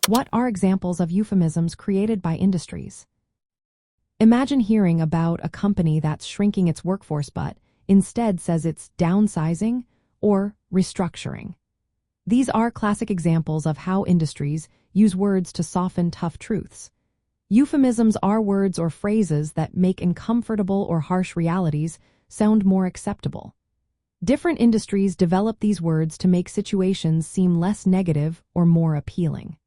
What are examples of euphemisms created by industries? Imagine hearing about a company that's shrinking its workforce but instead says it's downsizing or restructuring. These are classic examples of how industries use words to soften tough truths. Euphemisms are words or phrases that make uncomfortable or harsh realities sound more acceptable. Different industries develop these words to make situations seem less negative or more appealing.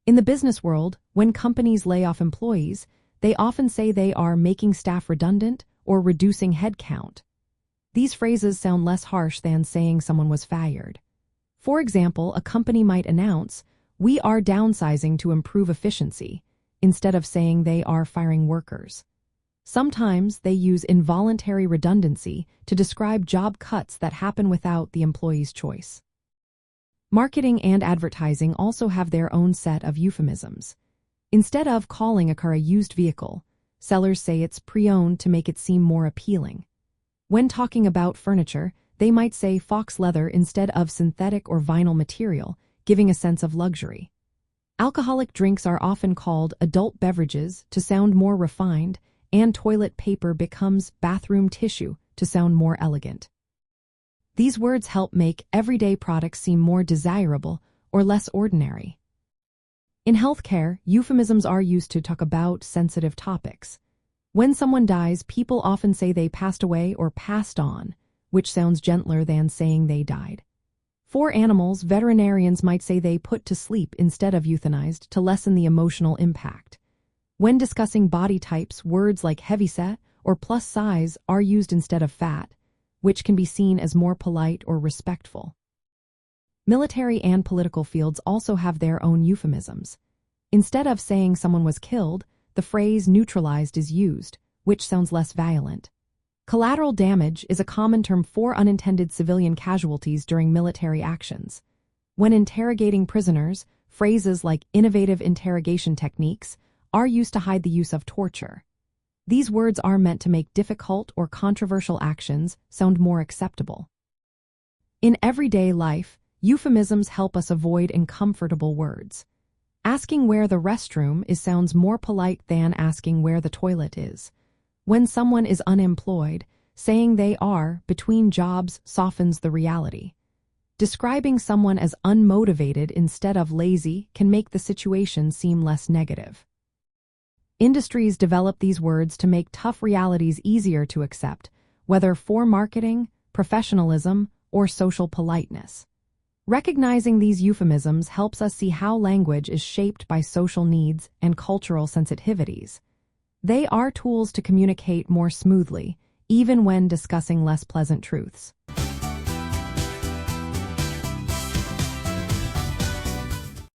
In the business world, when companies lay off employees, they often say they are making staff redundant or reducing headcount. These phrases sound less harsh than saying someone was fired. For example, a company might announce, "We are downsizing to improve efficiency," instead of saying they are firing workers. Sometimes they use involuntary redundancy to describe job cuts that happen without the employee's choice. Marketing and advertising also have their own set of euphemisms. Instead of calling a car a used vehicle, sellers say it's pre-owned to make it seem more appealing. When talking about furniture, they might say fox leather instead of synthetic or vinyl material, giving a sense of luxury. Alcoholic drinks are often called adult beverages to sound more refined, and toilet paper becomes bathroom tissue to sound more elegant. These words help make everyday products seem more desirable or less ordinary. In healthcare, euphemisms are used to talk about sensitive topics. When someone dies, people often say they passed away or passed on, which sounds gentler than saying they died. For animals, veterinarians might say they put to sleep instead of euthanized to lessen the emotional impact. When discussing body types, words like heavyset or plus size are used instead of fat, which can be seen as more polite or respectful. Military and political fields also have their own euphemisms. Instead of saying someone was killed, the phrase neutralized is used, which sounds less violent. Collateral damage is a common term for unintended civilian casualties during military actions. When interrogating prisoners, phrases like innovative interrogation techniques are used to hide the use of torture. These words are meant to make difficult or controversial actions sound more acceptable. In everyday life, euphemisms help us avoid uncomfortable words. Asking where the restroom is sounds more polite than asking where the toilet is. When someone is unemployed, saying they are between jobs softens the reality. Describing someone as unmotivated instead of lazy can make the situation seem less negative. Industries develop these words to make tough realities easier to accept, whether for marketing, professionalism, or social politeness. Recognizing these euphemisms helps us see how language is shaped by social needs and cultural sensitivities. They are tools to communicate more smoothly, even when discussing less pleasant truths.